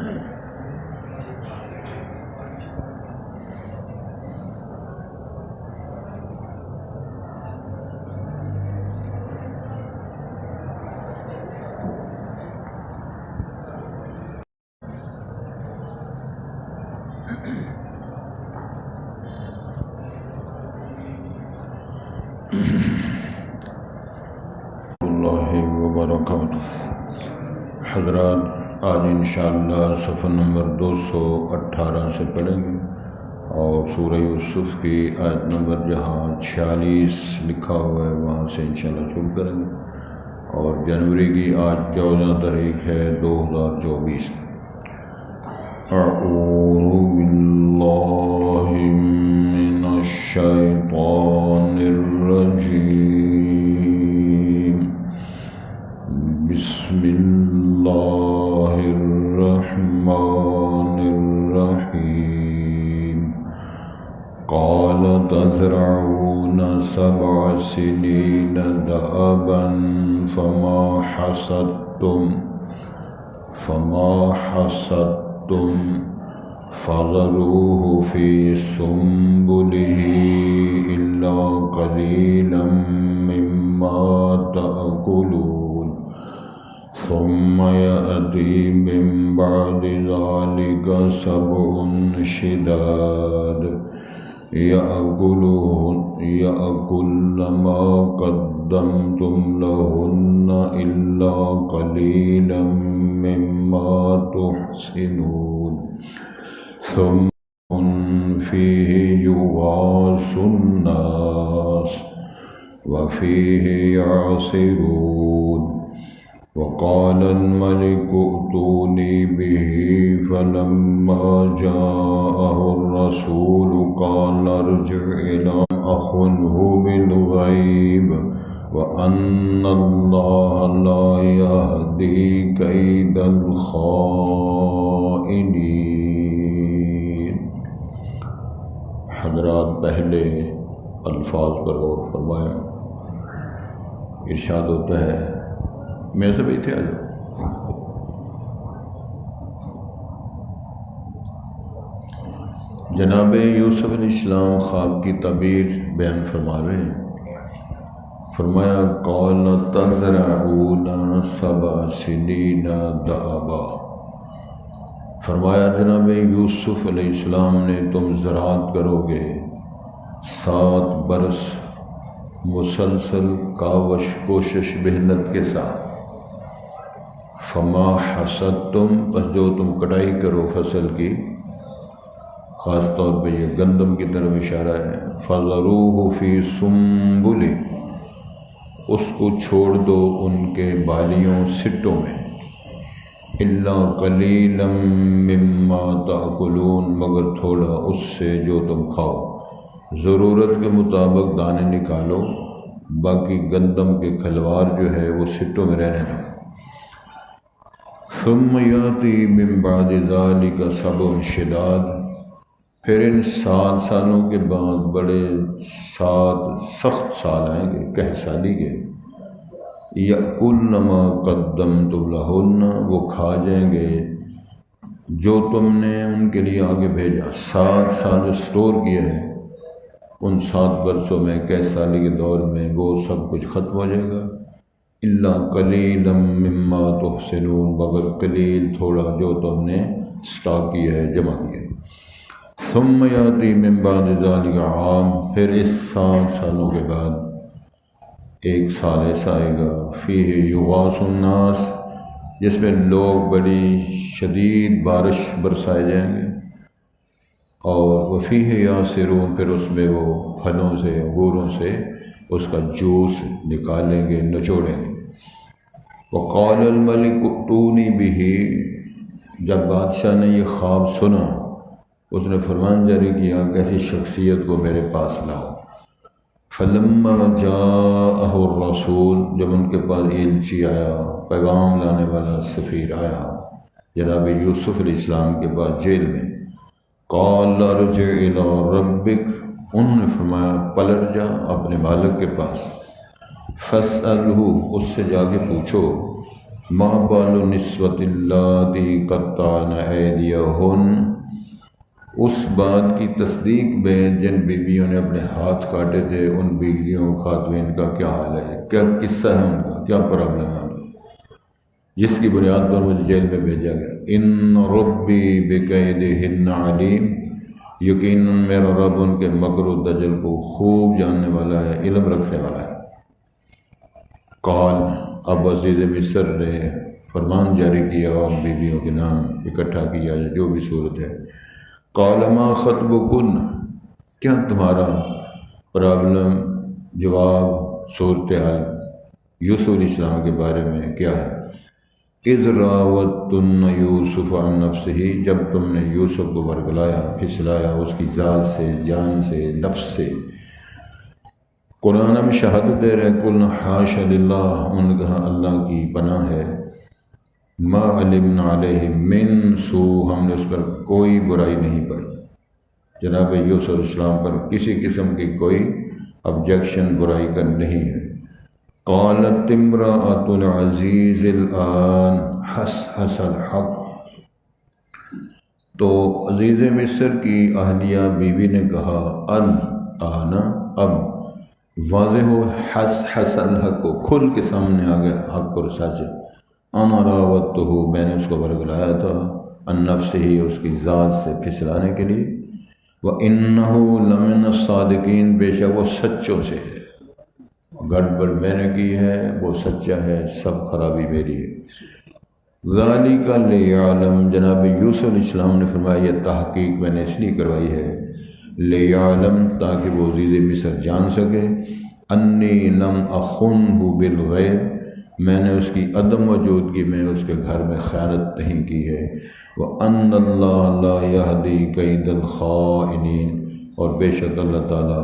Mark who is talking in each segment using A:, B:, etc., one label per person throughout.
A: اللہ وبرکاتہ۔ حضرات آج انشاءاللہ صفحہ نمبر 218 سے پڑھیں گے اور سورہ یوسف کی آیت نمبر جہاں 46 لکھا ہوا ہے وہاں سے انشاءاللہ شروع کریں گے، اور جنوری کی آج 14 تاریخ ہے 2024۔ اعوذ باللہ من الشیطان الرجیم، بسم اللہ الرحمن الرحیم۔ قال تزرعون 7 سنین دأبا فما حصدتم فذروه في سنبله إلا قليلا مما تأكلون ثم يأتي من بعد ذلك 7 شداد يأكلن ما قدمتم لهن إلا قليلا مما تحسنون ثم فيه يغاث الناس وفيه يعصرون وقال الملك ائتوني به فلما جاءه الرسول قال ارجع إلى أخذه بالغيب وأن الله لا يهدي كيد الخائنين۔ حضرات پہلے الفاظ پر غور فرمائیں۔ ارشاد ہوتا ہے، میں سے بیٹھے آ جاؤ۔ جناب یوسف علیہ السلام خواب کی تعبیر بیان فرما رہے ہیں۔ فرمایا قال تزرعون 7 سنین دأبا، فرمایا جناب یوسف علیہ السلام نے تم زراعت کرو گے 7 برس مسلسل کاوش کوشش محنت کے ساتھ۔ فما حصدتم، پس جو تم کٹائی کرو فصل کی، خاص طور پہ یہ گندم کی طرف اشارہ ہے، فذروه فی سنبلہ، اس کو چھوڑ دو ان کے بالیوں سٹوں میں، الا قلیلا مما تاکلون، مگر تھوڑا اس سے جو تم کھاؤ، ضرورت کے مطابق دانے نکالو، باقی گندم کے کھلوار جو ہے وہ سٹوں میں رہنے دو۔ ثم یاتی من بعد ذلک 7 شداد، پھر ان 7 سالوں کے بعد بڑے 7 سخت سال آئیں گے، قحط سالی کے۔ یأکلن ما قدمتم لہن، وہ کھا جائیں گے جو تم نے ان کے لیے آگے بھیجا۔ 7 سال جو سٹور کیے ہیں، ان 7 برسوں میں قحط سالی کے دور میں وہ سب کچھ ختم ہو جائے گا۔ الا قلیلا مما تحسنون، مگر قلیل تھوڑا جو تم نے سٹاک کیا ہے، جمع کیا ہے۔ ثم یاتی من بعد ذلک عام، پھر اس 7 سالوں کے بعد ایک سال ایسا آئے گا، فیہ یغاث الناس، جس میں لوگ بڑی شدید بارش برسائے جائیں گے، اور وفیہ یعصرون، پھر اس میں وہ پھلوں سے انگوروں سے اس کا جوس نکالیں گے، نچوڑیں گے۔ وقال الملک ائتونی بہ، جب بادشاہ نے یہ خواب سنا، اس نے فرمان جاری کیا کہ ایسی شخصیت کو میرے پاس لاؤ۔ فلما جاءہ الرسول، جب ان کے پاس ایلچی آیا، پیغام لانے والا سفیر آیا جناب یوسف علیہ السلام کے پاس جیل میں، قال ارجع الی ربک، انہوں نے فرمایا پلٹ جا اپنے مالک کے پاس، فاسألہ، اس سے جا کے پوچھو، ما بال النسوۃ اللاتی قطعن ایدیہن، اس بات کی تصدیق میں جن بیویوں نے اپنے ہاتھ کاٹے تھے، ان بیویوں خاتون کا کیا حال ہے، کیا قصہ ہے ان کا، کیا پرابلم ہے ان کا، جس کی بنیاد پر مجھے جیل میں بھیجا گیا۔ ان ربی بکیدہن علیم، یقیناً میرا رب ان کے مکر و دجل کو خوب جاننے والا ہے، علم رکھنے والا ہے۔ قال، اب عزیز مصر نے فرمان جاری کیا اور بیویوں کے نام اکٹھا کیا، جو بھی صورت ہے۔ قال ما خطبکن، کیا تمہارا پرابلم، جواب، صورتحال یوسف علیہ السلام کے بارے میں کیا ہے؟ اذ راوتن یوسف عن نفسہ، جب تم نے یوسف کو ورگلایا، پھسلایا اس کی ذات سے، جان سے، نفس سے۔ قرآن میں شہادت دے رہے، قلنا حاشا للہ، ان کہا اللہ کی پناہ ہے، ما علمنا علیہ من سوء، ہم نے اس پر کوئی برائی نہیں پائی، جناب یوسف علیہ السلام پر کسی قسم کی کوئی آبجیکشن، برائی کا نہیں ہے۔ قالت امرأۃ العزیز الآن حس الحق، تو عزیز مصر کی اہلیہ بیوی نے کہا، آنا، اب واضح ہو، حس الحق کو کھل کے سامنے آ گیا، حق اور سچ۔ انا راوتہ، میں نے اس کو ورگلایا تھا، عن نفسہ، اس کی ذات سے پھسلانے کے لیے، وَإِنَّهُ لَمِنَ الصَّادِقِينَ، بے شک وہ سچوں سے ہے، گڑبڑ میں نے کی ہے، وہ سچا ہے، سب خرابی میری ہے۔ ذَلِكَ لِيَعْلَمْ، جناب یوسف علیہ السلام نے فرمایا یہ تحقیق میں نے اس لیے کروائی ہے، لِيَعْلَمْ، تاکہ وہ عزیز مصر جان سکے، انی لم اخنہ بالغیب، میں نے اس کی عدم موجودگی میں اس کے گھر میں خیانت نہیں کی ہے، وَأَنَّ اللَّهَ لَا يَهْدِي كَيْدَ الْخَائِنِينَ، اور بے شک اللہ تعالیٰ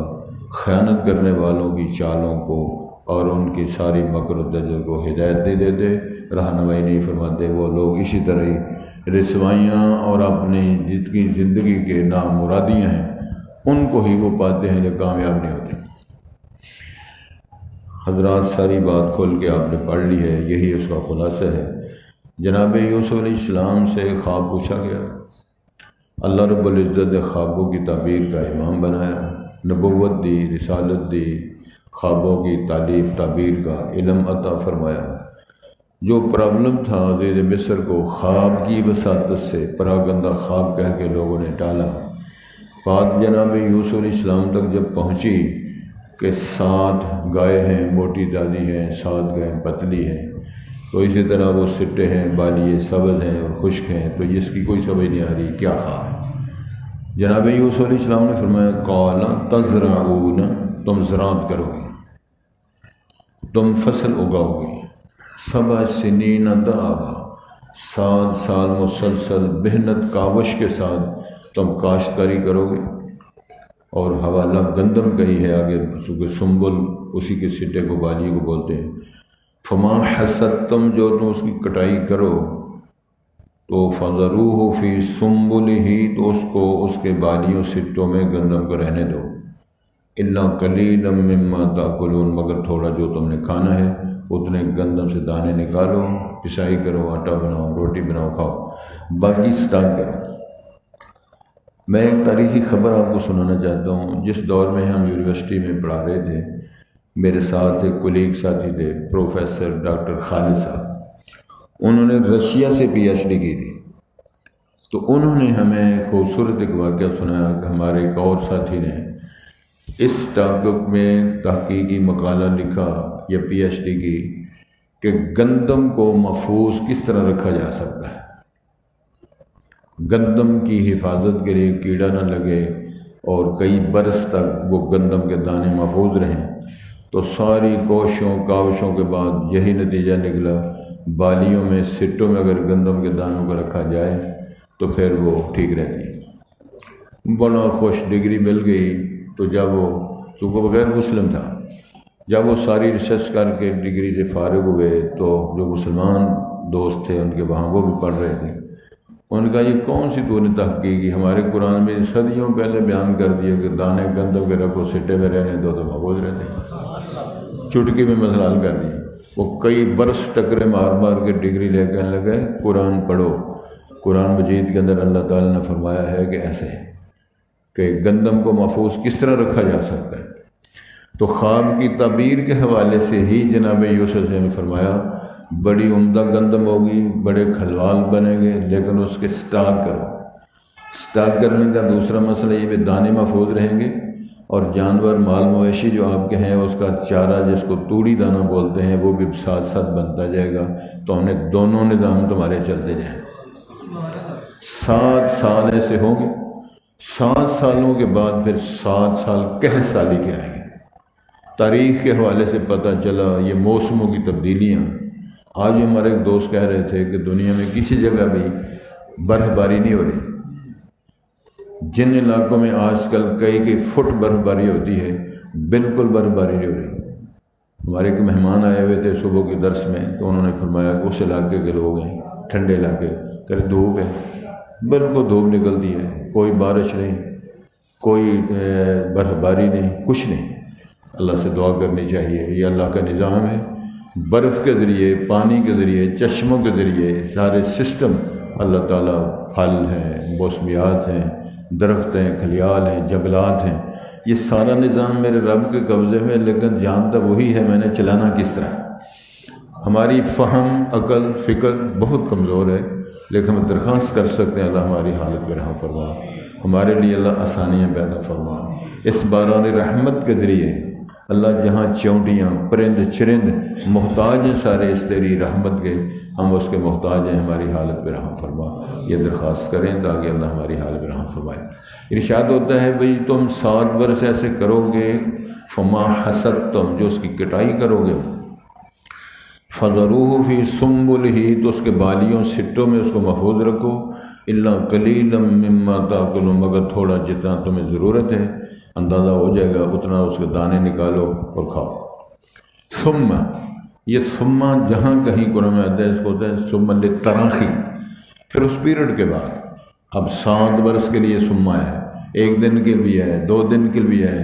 A: خیانت کرنے والوں کی چالوں کو اور ان کی ساری مکر و دجل کو ہدایت نہیں دیتے، رہنمائی نہیں فرماتے۔ وہ لوگ اسی طرح ہی رسوائیاں اور اپنی جتنی زندگی کے نامرادیاں ہیں ان کو ہی وہ پاتے ہیں جو کامیاب نہیں ہوتے۔ حضرات ساری بات کھول کے آپ نے پڑھ لی ہے، یہی اس کا خلاصہ ہے۔ جناب یوسف علیہ السلام سے خواب پوچھا گیا، اللہ رب العزت نے خوابوں کی تعبیر کا امام بنایا، نبوت دی، رسالت دی، خوابوں کی تعبیر کا علم عطا فرمایا۔ جو پرابلم تھا عزیز مصر کو خواب کی وساطت سے پراگندہ خواب کہہ کے لوگوں نے ٹالا، بات جناب یوسف علیہ السلام تک جب پہنچی کہ 7 گائے ہیں، موٹی دادی ہیں، 7 گائے پتلی ہیں، تو اسی طرح وہ سٹے ہیں، بالیے سبز ہیں اور خشک ہیں، تو جس کی کوئی سمجھ نہیں آ رہی کیا خواب ہے۔ جناب یوسف علیہ السلام نے فرمایا، قال تزرعون، تم زراعت کرو گے، تم فصل اگاؤ گے، 7 سنین دابا، 7 سال مسلسل محنت کاوش کے ساتھ تم کاشتکاری کرو گے۔ اور حوالہ گندم کا ہی ہے آگے، سنبل اسی کے سٹے کو، بالیے کو بولتے ہیں۔ فما حصدتم، جو تم اس کی کٹائی کرو، تو فذروہ فی سنبلہ، تو اس کو اس کے بالیوں سٹوں میں گندم کو رہنے دو، الا قلیلا مما تاکلون، مگر تھوڑا جو تم نے کھانا ہے اتنے گندم سے دانے نکالو، پسائی کرو، آٹا بناؤ، روٹی بناؤ، کھاؤ، باقی اسٹاک کرو۔ میں ایک تاریخی خبر آپ کو سنانا چاہتا ہوں۔ جس دور میں ہم یونیورسٹی میں پڑھا رہے تھے، میرے ساتھ ایک کولیگ ساتھی تھے، پروفیسر ڈاکٹر خالد صاحب، انہوں نے رشیا سے پی ایچ ڈی کی تھی، تو انہوں نے ہمیں خوبصورت ایک واقعہ سنایا کہ ہمارے ایک اور ساتھی نے اس ٹاپک میں تحقیقی مقالہ لکھا یا پی ایچ ڈی کی کہ گندم کو محفوظ کس طرح رکھا جا سکتا ہے، گندم کی حفاظت کے لیے کیڑا نہ لگے اور کئی برس تک وہ گندم کے دانے محفوظ رہیں۔ تو ساری کوششوں کاوشوں کے بعد یہی نتیجہ نکلا، بالیوں میں سٹوں میں اگر گندم کے دانوں کو رکھا جائے تو پھر وہ ٹھیک رہتی ہے۔ بڑا خوش ڈگری مل گئی، تو جب وہ چونکہ بغیر مسلم تھا، جب وہ ساری ریسرچ کر کے ڈگری سے فارغ ہوئے تو جو مسلمان دوست تھے ان کے وہاں وہ بھی پڑھ رہے تھے، ان کا یہ کون سی تو نے تحقیق کی، ہمارے قرآن میں صدیوں پہلے بیان کر دیا کہ دانے گندم کے رکھو، سٹے میں رہنے دو تو محفوظ رہتے ہیں، چٹکی میں مسئلہ حل کر دیا۔ وہ کئی برس ٹکرے مار مار کے ڈگری لے کر لگے قرآن پڑھو۔ قرآن مجید کے اندر اللہ تعالیٰ نے فرمایا ہے کہ ایسے کہ گندم کو محفوظ کس طرح رکھا جا سکتا ہے۔ تو خواب کی تعبیر کے حوالے سے ہی جناب یوسف نے فرمایا بڑی عمدہ گندم ہوگی، بڑے کھلوال بنیں گے، لیکن اس کے سٹاک کرو۔ سٹاک کرنے کا دوسرا مسئلہ یہ بھی دانے محفوظ رہیں گے، اور جانور مال مویشی جو آپ کے ہیں اس کا چارہ جس کو توڑی دانہ بولتے ہیں وہ بھی ساتھ ساتھ بنتا جائے گا، تو ہم نے دونوں نظام تمہارے چلتے جائیں۔ 7 سال ایسے ہوں گے، 7 سالوں کے بعد پھر 7 سال قحط سالی کے آئیں گے۔ تاریخ کے حوالے سے پتہ چلا یہ موسموں کی تبدیلیاں۔ آج ہمارے ایک دوست کہہ رہے تھے کہ دنیا میں کسی جگہ بھی برف باری نہیں ہو رہی۔ جن علاقوں میں آج کل کئی فٹ برف باری ہوتی ہے بالکل برف باری نہیں ہو رہی۔ ہمارے ایک مہمان آئے ہوئے تھے صبح کے درس میں، تو انہوں نے فرمایا کہ اس علاقے کے لوگ ہیں ٹھنڈے علاقے، کہ دھوپ ہے، بالکل دھوپ نکلتی ہے، کوئی بارش نہیں، کوئی برف باری نہیں، کچھ نہیں۔ اللہ سے دعا کرنی چاہیے، یہ اللہ کا نظام ہے۔ برف کے ذریعے، پانی کے ذریعے، چشموں کے ذریعے سارے سسٹم اللہ تعالیٰ، پھل ہیں، موسمیات ہیں، درخت ہیں، کھلیال ہیں، جنگلات ہیں، یہ سارا نظام میرے رب کے قبضے میں، لیکن جانتا وہی ہے میں نے چلانا کس طرح۔ ہماری فہم، عقل، فکر بہت کمزور ہے، لیکن ہم درخواست کر سکتے ہیں اللہ ہماری حالت میں رحم فرما، ہمارے لیے اللہ آسانیاں پیدا فرما۔ اس باران رحمت کے ذریعے اللہ جہاں چونٹیاں، پرند چرند محتاج ہیں سارے اس تیری رحمت کے، ہم اس کے محتاج ہیں، ہماری حالت پہ رحم فرما، یہ درخواست کریں تاکہ اللہ ہماری حالت پہ رحم فرمائے۔ ارشاد ہوتا ہے بھئی تم 7 برس ایسے کرو گے، فما حصدتم، جو اس کی کٹائی کرو گے، فذروہ فی سنبلہ، تو اس کے بالیوں سٹوں میں اس کو محفوظ رکھو، الا قلیلا مما تاکلون، مگر تھوڑا جتنا تمہیں ضرورت ہے، اندازہ ہو جائے گا اتنا اس کے دانے نکالو اور کھاؤ۔ ثم، یہ ثم جہاں کہیں قرآن میں آتا ہے اس کو ہوتا ہے ثم للتراخی، پھر اس پیریڈ کے بعد، اب 7 برس کے لیے ثم ہے، 1 دن کے بھی ہے، 2 دن کے بھی ہے،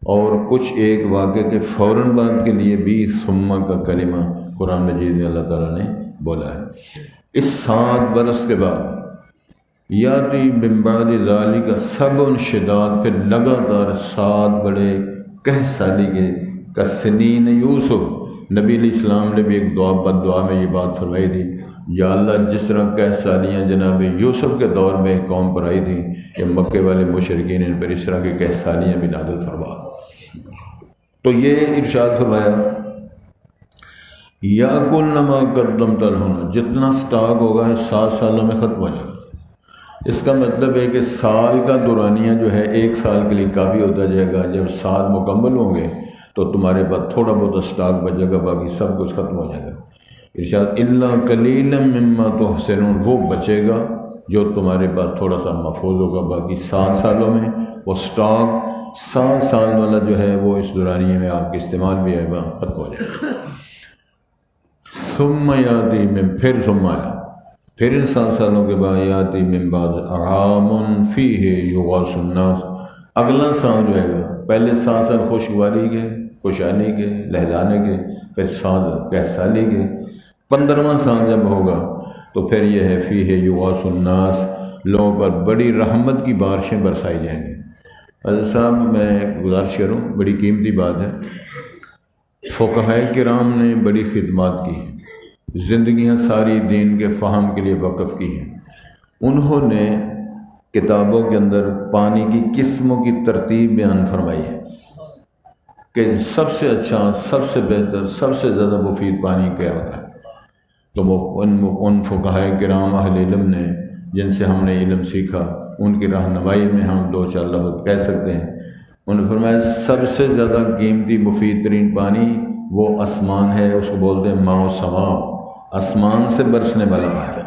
A: اور کچھ ایک واقعے کے فوراً بعد کے لیے بھی ثم کا کلمہ قرآن مجید میں اللہ تعالیٰ نے بولا ہے۔ اس 7 برس کے بعد یاتی من بعد ذالک سبع شداد، پھر لگاتار 7 بڑے قحط سالی کے کسنین یوسف۔ نبی علیہ السلام نے بھی ایک بد دعا میں یہ بات فرمائی تھی، یا اللہ جس طرح قحط سالیاں جناب یوسف کے دور میں قوم پر آئی تھیں، کہ مکے والے مشرکین ان پر اس طرح کی قحط سالیاں بھی نازل فرما۔ تو یہ ارشاد فرمایا یاکلن ما قدمت لہن، جتنا سٹاک ہوگا 7 سالوں میں ختم ہو جائے گا۔ اس کا مطلب ہے کہ سال کا دورانیہ جو ہے 1 سال کے لیے کافی ہوتا جائے گا۔ جب سال مکمل ہوں گے تو تمہارے پاس تھوڑا بہت سٹاک بچے گا، باقی سب کچھ ختم ہو جائے گا۔ ارشاد الا قلیلا مما تحسنون، وہ بچے گا جو تمہارے پاس تھوڑا سا محفوظ ہوگا، باقی 7 سالوں میں وہ سٹاک 7 سال والا جو ہے وہ اس دورانیے میں آپ کے استعمال بھی آئے گا، ختم ہو جائے گا۔ ثم یاتی من، پھر ثم آیا، پھر ان 7 سالوں کے بعد یاتی من بعد عام فیہ یغاث الناس، اگلا سال جو ہے گا، پہلے 7 سال خوشگواری کے، خوشحالی کے، لہلانے کے، پھر 7 قحط سالی کے، 15واں سال جب ہوگا تو پھر یہ ہے فیہ یغاث الناس، لوگوں پر بڑی رحمت کی بارشیں برسائی جائیں گی۔ حضرت صاحب میں گزارش کروں، بڑی قیمتی بات ہے، فقہائے کرام نے بڑی خدمات کی ہیں، زندگیاں ساری دین کے فہم کے لیے وقف کی ہیں۔ انہوں نے کتابوں کے اندر پانی کی قسموں کی ترتیب بیان فرمائی ہے کہ سب سے اچھا، سب سے بہتر، سب سے زیادہ مفید پانی کیا ہوتا ہے۔ تو ان فقہائے کرام اہل علم نے جن سے ہم نے علم سیکھا، ان کی رہنمائی میں ہم 2-4 لفظ کہہ سکتے ہیں۔ انہوں نے فرمایا سب سے زیادہ قیمتی مفید ترین پانی وہ آسمان ہے، اس کو بولتے ہیں ماء و سماء، آسمان سے برسنے والا پانی۔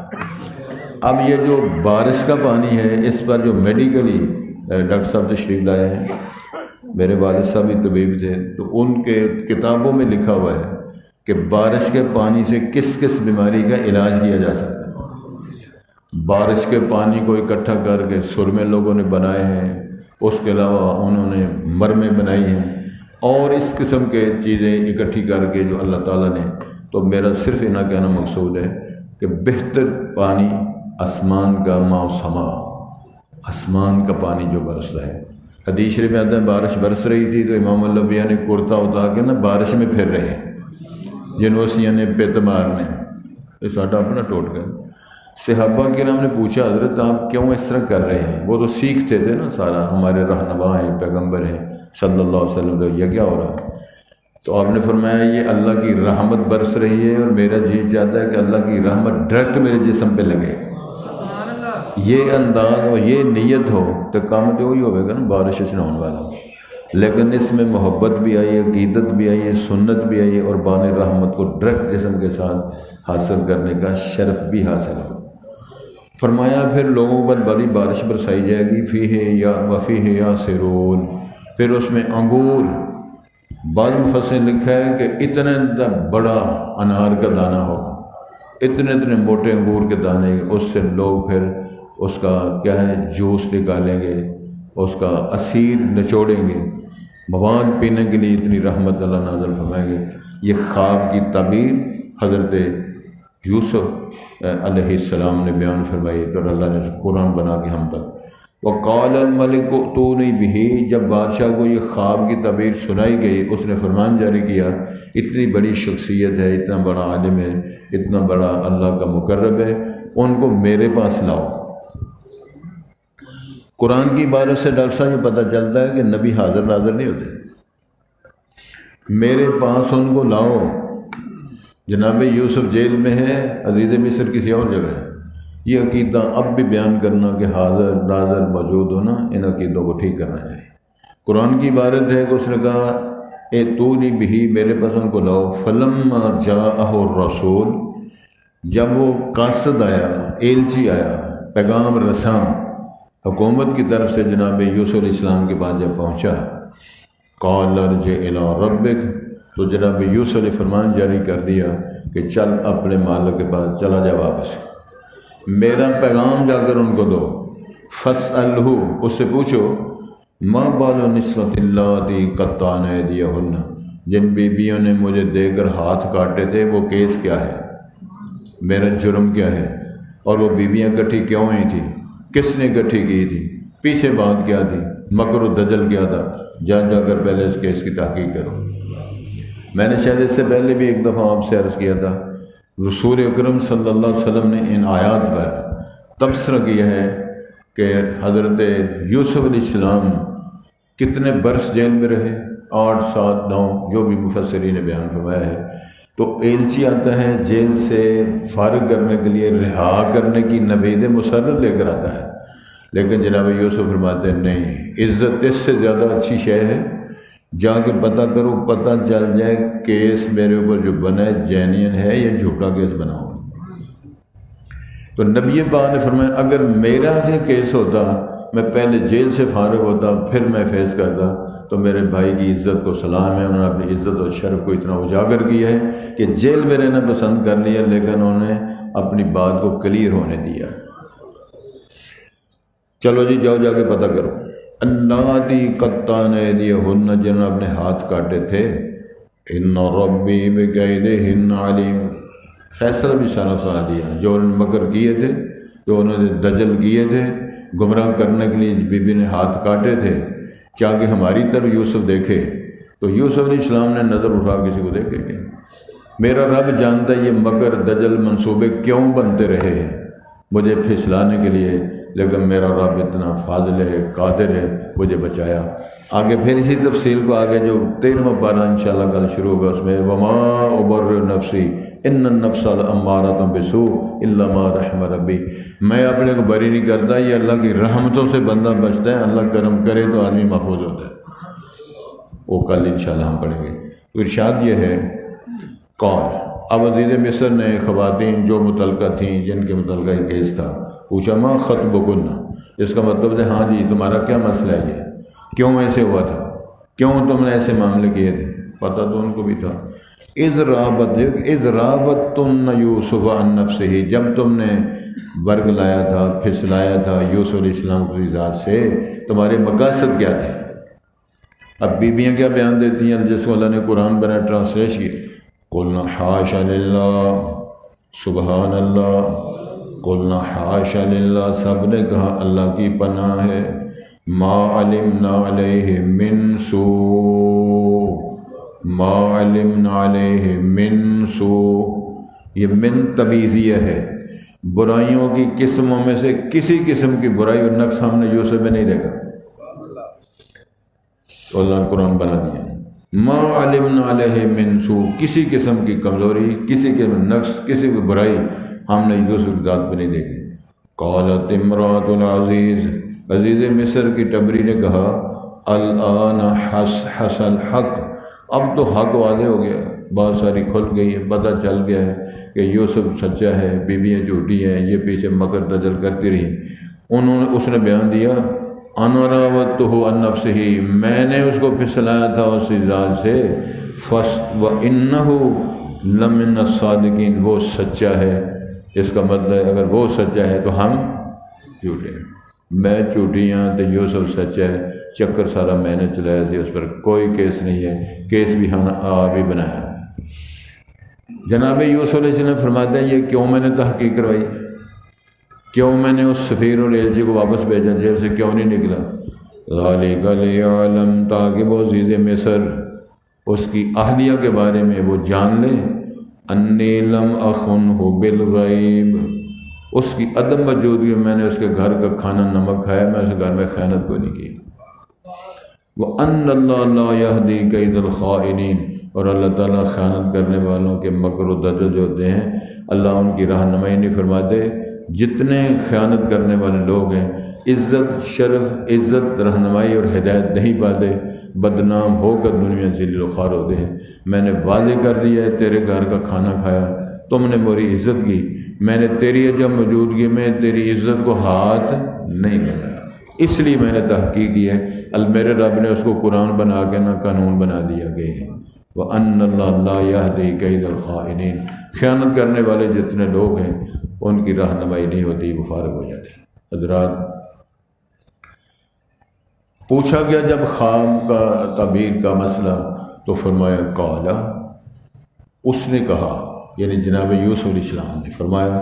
A: اب یہ جو بارش کا پانی ہے، اس پر جو میڈیکلی ڈاکٹر صاحب تشریف لائے ہیں، میرے والد صاحب بھی طبیب تھے، تو ان کے کتابوں میں لکھا ہوا ہے کہ بارش کے پانی سے کس کس بیماری کا علاج کیا جا سکتا ہے۔ بارش کے پانی کو اکٹھا کر کے سرمے لوگوں نے بنائے ہیں، اس کے علاوہ انہوں نے مرمیں بنائی ہیں، اور اس قسم کے چیزیں اکٹھی کر کے جو اللہ تعالیٰ نے، تو میرا صرف اتنا کہنا مقصود ہے کہ بہتر پانی آسمان کا ماء و سما، آسمان کا پانی جو برستا ہے۔ حدیث شریف میں آتا ہے بارش برس رہی تھی تو امام الانبیاء نے کرتا اتار کے نا بارش میں پھر رہے، جنوسیاں نے پت مارنے، یہ ساڈا اپنا ٹوٹکا ہے۔ صحابہ کرام نے پوچھا حضرت آپ کیوں اس طرح کر رہے ہیں؟ وہ تو سیکھتے تھے نا، سارا ہمارے رہنما ہیں، پیغمبر ہیں صلی اللہ علیہ وسلم، تو یہ کیا ہو رہا ہے؟ تو آپ نے فرمایا یہ اللہ کی رحمت برس رہی ہے اور میرا جی چاہتا ہے کہ اللہ کی رحمت ڈائریکٹ میرے جسم پہ لگے۔ یہ انداز اور یہ نیت ہو تو کام تو وہی ہوگا نا، بارش سے ہونے والا۔ لیکن اس میں محبت بھی آئی ہے، عقیدت بھی آئی ہے، سنت بھی آئی ہے، اور بان رحمت کو ڈائریکٹ جسم کے ساتھ حاصل کرنے کا شرف بھی حاصل ہے۔ فرمایا پھر لوگوں پر بڑی بارش برسائی جائے گی، فیہ یا وفیہ یا سرون، پھر اس میں انگور، بعض مفسرین نے لکھا ہے کہ اتنا بڑا انار کا دانہ ہوگا، اتنے موٹے انگور کے دانے، اس سے لوگ پھر اس کا کیا ہے جوس نکالیں گے، اس کا عصیر نچوڑیں گے، مواد پینے کے لیے اتنی رحمت اللہ نازل فرمائیں گے۔ یہ خواب کی تعبیر حضرت یوسف علیہ السلام نے بیان فرمائی، تو اللہ نے قرآن بنا کے ہم تک۔ وقال الملک ائتونی بہ، جب بادشاہ کو یہ خواب کی تعبیر سنائی گئی، اس نے فرمان جاری کیا اتنی بڑی شخصیت ہے، اتنا بڑا عالم ہے، اتنا بڑا اللہ کا مقرب ہے، ان کو میرے پاس لاؤ۔ قرآن کی عبارت سے ڈاکٹر صاحب یہ پتہ چلتا ہے کہ نبی حاضر ناظر نہیں ہوتے، میرے پاس ان کو لاؤ۔ جناب یوسف جیل میں ہے، عزیز مصر کسی اور جگہ ہے۔ یہ عقیدہ اب بھی بیان کرنا کہ حاضر ناظر موجود ہونا، ان عقیدوں کو ٹھیک کرنا چاہیے۔ قرآن کی عبارت ہے کہ اس نے کہا ائتونی بہ، میرے پاس ان کو لاؤ۔ فلما جاءہ الرسول، جب وہ قاصد آیا، ایلچی آیا، پیغام رساں حکومت کی طرف سے جناب یوسف علیہ السلام کے پاس جب پہنچا، قال ارجع الی ربک، تو جناب یوسف نے فرمان جاری کر دیا کہ چل اپنے مالک کے پاس چلا جا، واپس میرا پیغام جا کر ان کو دو۔ فاسألہ، اس سے پوچھو، ما بال النسوۃ اللاتí قطعن ایدیہن، جن بیویوں نے مجھے دے کر ہاتھ کاٹے تھے، وہ کیس کیا ہے، میرا جرم کیا ہے، اور وہ بیویاں اکٹھی کیوں ہوئی تھی، کس نے اکٹھی کی تھی، پیچھے بات کیا تھی، مکر و دجل کیا تھا، جا کر پہلے اس کیس کی تحقیق کرو۔ میں نے شاید اس سے پہلے بھی ایک دفعہ آپ سے عرض کیا تھا، رسول اکرم صلی اللہ علیہ وسلم نے ان آیات پر تبصرہ کیا ہے کہ حضرت یوسف علیہ السلام کتنے برس جیل میں رہے، 8 7 9 جو بھی مفسرین نے بیان فرمایا ہے۔ تو ایلچی آتا ہے جیل سے فارغ کرنے کے لیے، رہا کرنے کی نوید مسرت لے کر آتا ہے، لیکن جناب یوسف فرماتے ہیں نہیں، عزت اس سے زیادہ اچھی شے ہے، جا کے پتہ کرو، پتہ چل جائے کیس میرے اوپر جو بنا ہے جینین ہے یا جھوٹا کیس بنا ہوا۔ تو نبی پاک نے فرمایا اگر میرا سے کیس ہوتا، میں پہلے جیل سے فارغ ہوتا، پھر میں فیس کرتا، تو میرے بھائی کی عزت کو سلام ہے، انہوں نے اپنی عزت اور شرف کو اتنا اجاگر کیا ہے کہ جیل میں رہنا پسند کر لیا، لیکن انہوں نے اپنی بات کو کلیئر ہونے دیا۔ چلو جی جاؤ، جا کے پتہ کرو، اللاتí قطعن ایدیہن، جنہوں نے اپنے ہاتھ کاٹے تھے، ان ربی بکیدہن علیم، فیصلہ بھی سارا دیا، جو انہوں نے مکر کیے تھے، جو انہوں نے دجل کیے تھے، گمراہ کرنے کے لیے بی بی نے ہاتھ کاٹے تھے، کیا کہ ہماری طرف یوسف دیکھے، تو یوسف علیہ السلام نے نظر اٹھا کسی کو دیکھے کہ میرا رب جانتا ہے یہ مکر دجل منصوبے کیوں بنتے رہے ہیں مجھے پھسلانے کے لیے، لیکن میرا رب اتنا فاضل ہے، قادر ہے، مجھے بچایا۔ آگے پھر اسی تفصیل کو آگے جو 13واں پارہ انشاءاللہ کل شروع ہوگا، اس میں وما ابرئ نفسی ان النفس لامارۃ بالسوء الا ما رحم ربی، میں اپنے کو بری نہیں کرتا، یہ اللہ کی رحمتوں سے بندہ بچتا ہے، اللہ کرم کرے تو آدمی محفوظ ہوتا ہے، وہ کل انشاءاللہ ہم پڑھیں گے۔ تو ارشاد یہ ہے، قال، اب عزیز مصر نے خواتین جو متعلقہ تھیں، جن کے متعلقہ یہ کیس تھا، پوچھا ما خطبکن، اس کا مطلب ہے ہاں جی تمہارا کیا مسئلہ ہے، یہ کیوں ایسے ہوا تھا، کیوں تم نے ایسے معاملے کیے تھے، پتہ تو ان کو بھی تھا۔ اذ راوتن یوسف عن نفسہ، جب تم نے ورگ لایا تھا، پھسلایا تھا یوسف علیہ السلام کی ذات سے، تمہارے مقاصد کیا تھے؟ اب بیویاں کیا بیان دیتی ہیں جس کو اللہ نے قرآن بنا ٹرانسلیٹ کی؟ قلنا حاشا للہ، سبحان اللہ، قلنا حاشا للہ، سب نے کہا اللہ کی پناہ ہے، ما علمنا علیہ من سوء، ما علمنا علیہ من سوء، یہ من تبیزیہ ہے، برائیوں کی قسموں میں سے کسی قسم کی برائی اور نقص ہم نے یوسف میں نہیں دیکھا، تو اللہ نے قرآن بنا دیا، ما علمنا علیہ من سوء، کسی قسم کی کمزوری، کسی قسم نقص، کسی کی برائی ہم نے یوسف کی ذات پہ نہیں دیکھی۔ قالت امرأۃ العزیز، عزیز مصر کی ٹبری نے کہا، الآن حس الحق، اب تو حق واضح ہو گیا، بات ساری کھل گئی ہے، پتہ چل گیا ہے کہ یوسف سچا ہے، بیویاں جھوٹی ہیں، یہ پیچھے مکر دجل کرتی رہی۔ اس نے بیان دیا، انا راودتہ عن نفسہ، میں نے اس کو پھسلایا تھا اس ذات سے، وَإِنَّهُ لَمِنَ الصَّادِقِينَ، وہ سچا ہے۔ اس کا مطلب ہے اگر وہ سچا ہے تو ہم جھوٹے ہیں، میں جھوٹی ہوں تو یوسف سچا ہے، چکر سارا میں نے چلایا سی، اس پر کوئی کیس نہیں ہے، کیس بھی ہم آپ ہی بنایا۔ جناب یوسف علیہ السلام فرماتے ہیں یہ کیوں میں نے تحقیق کروائی، کیوں میں نے اس سفیر اور ایلچی کو واپس بھیجا، جیل سے کیوں نہیں نکلا؟ ذالک لیعلم، تاکہ وہ عزیز مصر اس کی اہلیہ کے بارے میں وہ جان لے، انی لم اخنہ بالغیب، اس کی عدم موجودگی میں نے اس کے گھر کا کھانا نمک کھایا، میں اس گھر میں خیانت کو نہیں کی۔ وَأَنَّ اللَّهَ لَا يَهْدِي كَيْدَ الْخَائِنِينَ، اور اللہ تعالیٰ خیانت کرنے والوں کے مکر و دجل جو ہوتے ہیں اللہ ان کی رہنمائی نہیں فرماتے۔ جتنے خیانت کرنے والے لوگ ہیں عزت، شرف، عزت، رہنمائی اور ہدایت نہیں پاتے، بدنام ہو کر دنیا سے ذلیل و خوار ہوتے ہیں۔ میں نے واضح کر دیا ہے، تیرے گھر کا کھانا کھایا، تم نے میری عزت کی، میں نے تیری عدم موجودگی میں تیری عزت کو ہاتھ نہیں لگایا، اس لیے میں نے تحقیق کی ہے۔ میرے رب نے اس کو قرآن بنا کے نہ قانون بنا دیا گئے ہے۔ وَأَنَّ اللَّهَ لَا يَهْدِي كَيْدَ الْخَائِنِينَ، خیانت کرنے والے جتنے لوگ ہیں ان کی رہنمائی نہیں ہوتی، وہ فارغ ہو جاتے ہیں۔ حضرات، پوچھا گیا جب خواب کا تعبیر کا مسئلہ تو فرمایا قالا، اس نے کہا، یعنی جناب یوسف علیہ السلام نے فرمایا،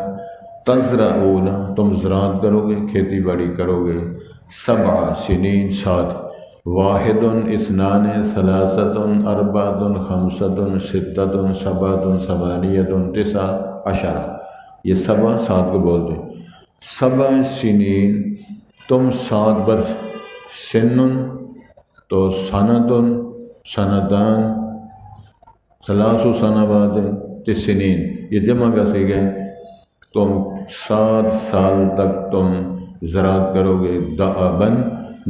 A: تزرعون، تم زراعت کرو گے، کھیتی باڑی کرو گے، 7 سنین، 7، واحد اثنان ثلاثۃ اربعۃ خمسۃ ستۃ سبعۃ ثمانیۃ تسع عشرہ، یہ 7 کو بولتے ہیں۔ 7 سنین، تم 7 برس، سنن تو سنتن، سنتان، 3 سنوات تسنین، یہ جمع کا صیغہ ہے۔ تم 7 سال تک تم زراعت کرو گے، دأباً،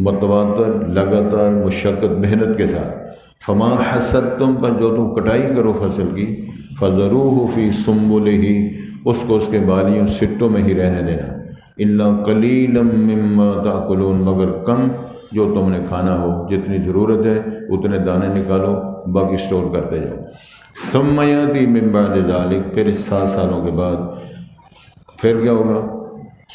A: متواتر، لگاتار، مشقت، محنت کے ساتھ۔ فما حصدتم، پر جو تم کٹائی کرو فصل کی، فذروہ فی سنبلہ، اس کو اس کے بالیوں سٹوں میں ہی رہنے دینا، الا قلیلا مما تاکلون، مگر کم جو تم نے کھانا ہو، جتنی ضرورت ہے اتنے دانے نکالو، باقی سٹور کرتے جاؤ۔ ثم یاتی من بعد ذلک، پھر اس 7 سالوں کے بعد پھر کیا ہوگا؟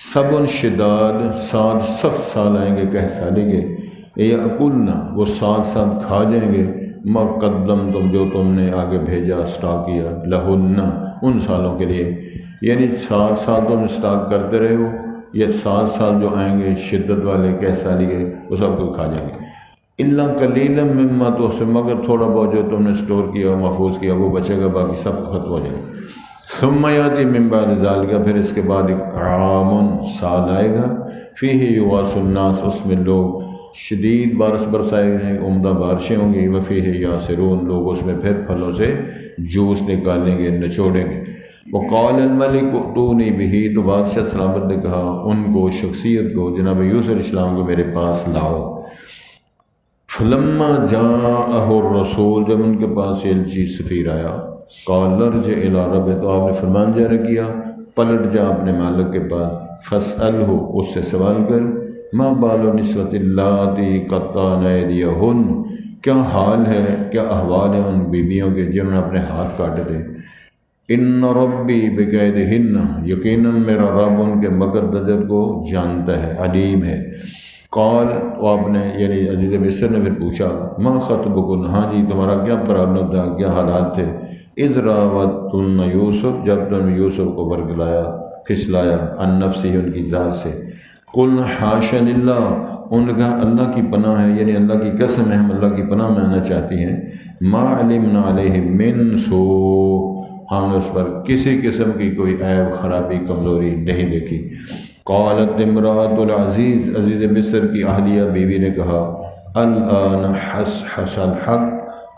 A: 7 شداد، 7 سخت سال آئیں گے، کہہ سالی کے، یأکلنا، وہ 7 سال کھا جائیں گے، ما قدمتم، جو تم نے آگے بھیجا، سٹاک کیا، لہن، ان سالوں کے لیے، یعنی 7 سال تم سٹاک کرتے رہے ہو، یہ 7 سال جو آئیں گے شدت والے، کہہ سالی کے، وہ سب کو کھا جائیں گے۔ الا قلیلا مما، تو اس سے مگر تھوڑا بہت جو تم نے سٹور کیا، محفوظ کیا، وہ بچے گا، باقی سب ختم ہو جائے گا۔ ثم یاتی من بعد ذلک، پھر اس کے بعد ایک عام، سال آئے گا، فیہ یغاث الناس، اس میں لوگ شدید بارش برسائے گئے، عمدہ بارشیں ہوں گی، وفیہ یاسرون، لوگ اس میں پھر پھلوں سے جوس نکالیں گے، نچوڑیں گے۔ وقال الملک ائتونی بہ، تو بادشاہ سلامت نے کہا ان کو، شخصیت کو، جناب یوسف علیہ السلام کو میرے پاس لاؤ۔ فلما جاءہ الرسول، جب ان کے پاس ایلچی سفیر آیا، قال ارجع الی ربک، تو آپ نے فرمان جاری کیا پلٹ جا اپنے مالک کے پاس، فاسألہ، اس سے سوال کر، ما بال النسوۃ اللاتی قطعن ایدیہن، کیا حال ہے، کیا احوال ہے ان بیویوں کے جنہوں نے اپنے ہاتھ کاٹے تھے، ان ربی بکیدہن، یقیناً میرا رب ان کے مکر دجل کو جانتا ہے، علیم ہے۔ قال، وہ آپ نے یعنی عزیز مصر نے پھر پوچھا ما خطبکن، ہاں جی تمہارا کیا پرابلم تھا، کیا حالات تھے؟ اذ راوتن یوسف، جب تم نے یوسف کو ورگلایا پھسلایا عن نفسی، ان کی ذات سے. قل حاشا للہ، ان کا اللہ کی پناہ ہے، یعنی اللہ کی قسم ہے ہم اللہ کی پناہ میں آنا چاہتی ہیں. ما علمنا علیہ من سوء، ہم نے اس پر کسی قسم کی کوئی عیب خرابی کمزوری نہیں دیکھی. قالت امرأۃ العزیز، عزیز مصر کی اہلیہ بیوی نے کہا الآن حس الحق،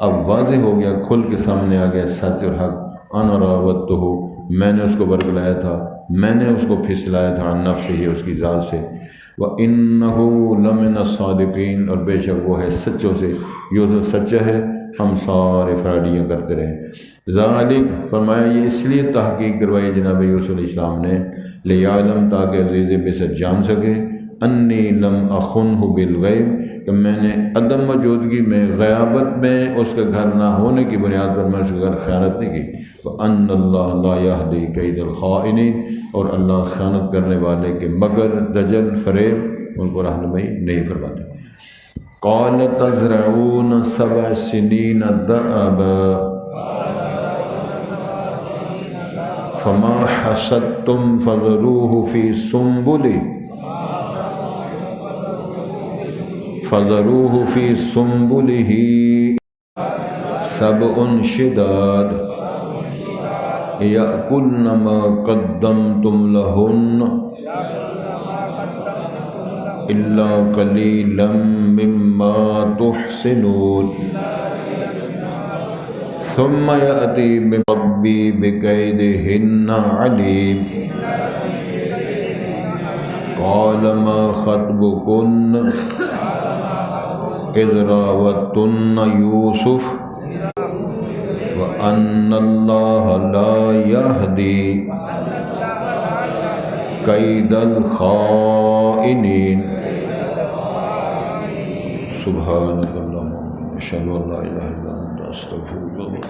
A: اب واضح ہو گیا، کھل کے سامنے آ گیا سچ اور حق. انا راودتہ، میں نے اس کو برگلایا تھا، میں نے اس کو پھسلایا تھا عن نفسہ، اس کی ذات سے. وَإِنَّهُ لَمِنَ الصَّادِقِينَ، اور بے شک وہ ہے سچوں سے. یوسف سچا ہے، ہم سارے فراڈیاں کرتے رہے. ذالک، فرمایا یہ اس لیے تحقیق کروائی جناب یوسف علیہ السلام نے، لیعلم، تاکہ عزیز مصر جان سکے، انی لم اخنہ بالغیب، کہ میں نے عدم موجودگی میں، غیابت میں، اس کے گھر نہ ہونے کی بنیاد پر میں اس کے گھر خیانت نہیں کی. وَأَنَّ اللَّهَ لَا يَهْدِي كَيْدَ الْخَائِنِينَ، اور اللہ خیانت کرنے والے کے مکر، دجل، فریب ان کو رہنمائی نہیں فرماتے. قَالَ تَزْرَعُونَ سَبْعَ سِنِينَ دَأَبًا فَمَا حَصَدتُّمْ فَذَرُوهُ فِي سُنبُلِهِ سَبْعٌ شِدَادٌ يَأْكُلْنَ مَا قَدَّمْتُمْ لَهُنَّ إِلَّا قَلِيلًا مِّمَّا تُحْسِنُونَ ثُمَّ يَأْتِي مِن رَّبِّي بِكَيْدِهِنَّ عَلِيمٌ. قَالَ مَا خَطْبُكُنَّ إِذْ رَاوَدتُّنَّ يُوسُفَ وَأَنَّ اللَّهَ لَا يَهْدِي كَيْدَ الْخَائِنِينَ. سبحانك اللهم أشهد أن لا إله إلا أنت أستغفرك.